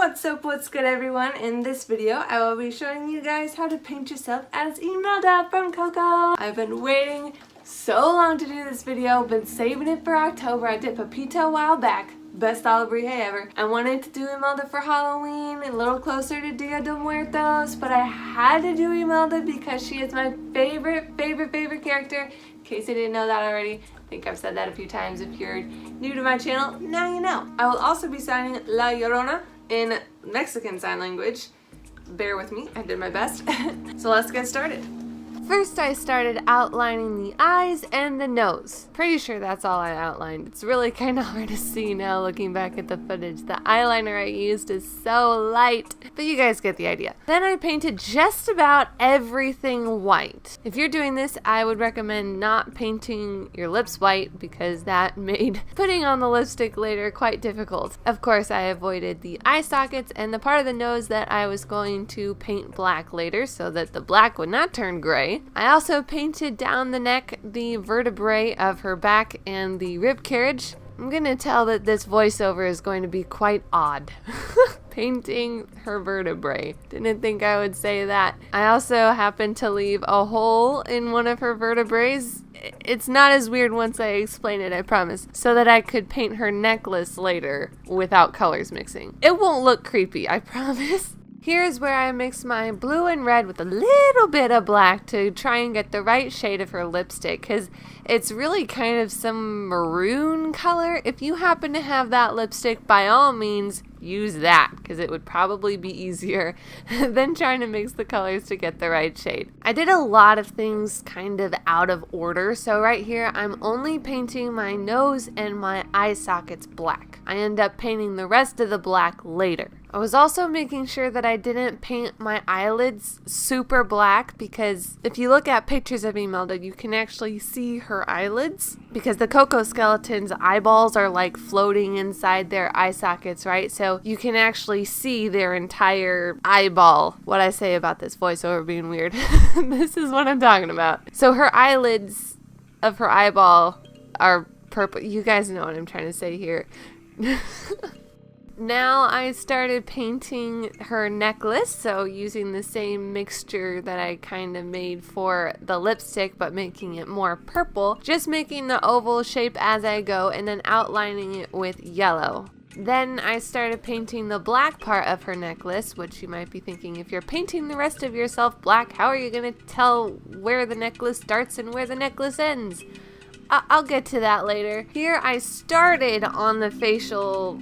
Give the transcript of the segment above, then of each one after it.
What's up, what's good everyone? In this video, I will be showing you guys how to paint yourself as Imelda from Coco. I've been waiting so long to do this video, been saving it for October. I did Pepito a while back, best olive brie ever. I wanted to do Imelda for Halloween, a little closer to Dia de Muertos, but I had to do Imelda because she is my favorite character. In case you didn't know that already, I think I've said that a few times. If you're new to my channel, now you know. I will also be signing La Llorona in Mexican Sign Language. Bear with me, I did my best. So let's get started. First, I started outlining the eyes and the nose. Pretty sure that's all I outlined. It's really kind of hard to see now looking back at the footage. The eyeliner I used is so light, but you guys get the idea. Then I painted just about everything white. If you're doing this, I would recommend not painting your lips white because that made putting on the lipstick later quite difficult. Of course, I avoided the eye sockets and the part of the nose that I was going to paint black later so that the black would not turn gray. I also painted down the neck, the vertebrae of her back, and the rib carriage. I'm gonna tell that this voiceover is going to be quite odd. Painting her vertebrae. Didn't think I would say that. I also happened to leave a hole in one of her vertebrae. It's not as weird once I explain it, I promise. So that I could paint her necklace later without colors mixing. It won't look creepy, I promise. Here's where I mix my blue and red with a little bit of black to try and get the right shade of her lipstick, because it's really kind of some maroon color. If you happen to have that lipstick, by all means, use that, because it would probably be easier than trying to mix the colors to get the right shade. I did a lot of things kind of out of order, so right here I'm only painting my nose and my eye sockets black. I end up painting the rest of the black later. I was also making sure that I didn't paint my eyelids super black, because if you look at pictures of Imelda, you can actually see her eyelids, because the Coco skeleton's eyeballs are like floating inside their eye sockets, right? So you can actually see their entire eyeball. What I say about this voiceover being weird, this is what I'm talking about. So her eyelids of her eyeball are purple. You guys know what I'm trying to say here. Now I started painting her necklace, so using the same mixture that I kind of made for the lipstick, but making it more purple, just making the oval shape as I go and then outlining it with yellow. Then I started painting the black part of her necklace, which you might be thinking, if you're painting the rest of yourself black, how are you going to tell where the necklace starts and where the necklace ends? I'll get to that later. Here I started on the facial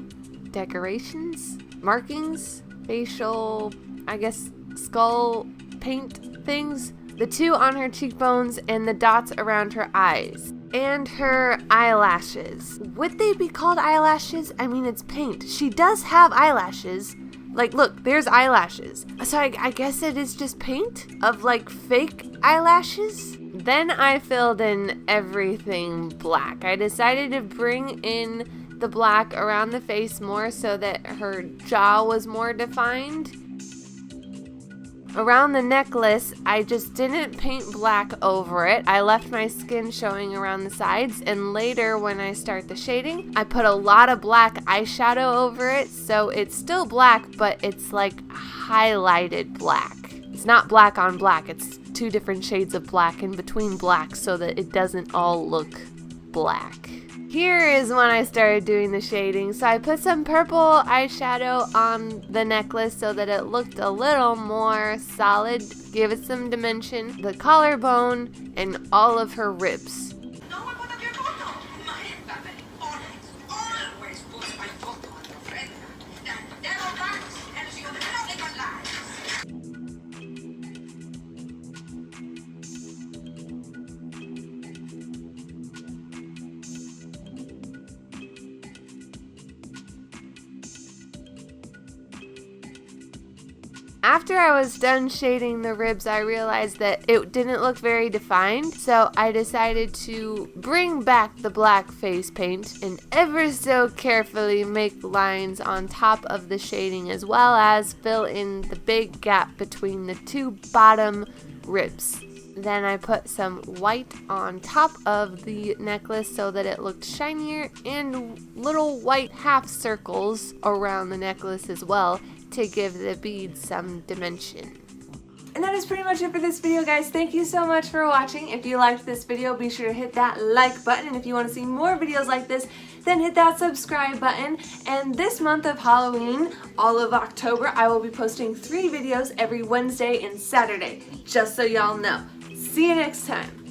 decorations, markings, facial, I guess, skull paint things. The two on her cheekbones and the dots around her eyes. And her eyelashes. Would they be called eyelashes? I mean, it's paint. She does have eyelashes. Like, look, there's eyelashes. So I guess it is just paint of, like, fake eyelashes? Then I filled in everything black. I decided to bring in the black around the face more so that her jaw was more defined. Around the necklace, I just didn't paint black over it. I left my skin showing around the sides, and later when I start the shading, I put a lot of black eyeshadow over it, so it's still black, but it's like highlighted black. It's not black on black, it's two different shades of black in between black so that it doesn't all look black. Here is when I started doing the shading. So I put some purple eyeshadow on the necklace so that it looked a little more solid, give it some dimension, the collarbone, and all of her ribs. After I was done shading the ribs, I realized that it didn't look very defined, so I decided to bring back the black face paint and ever so carefully make lines on top of the shading, as well as fill in the big gap between the two bottom ribs. Then I put some white on top of the necklace so that it looked shinier, and little white half circles around the necklace as well to give the beads some dimension. And that is pretty much it for this video, guys. Thank you so much for watching. If you liked this video, be sure to hit that like button. And if you want to see more videos like this, then hit that subscribe button. And this month of Halloween, all of October, I will be posting 3 videos every Wednesday and Saturday, just so y'all know. See you next time.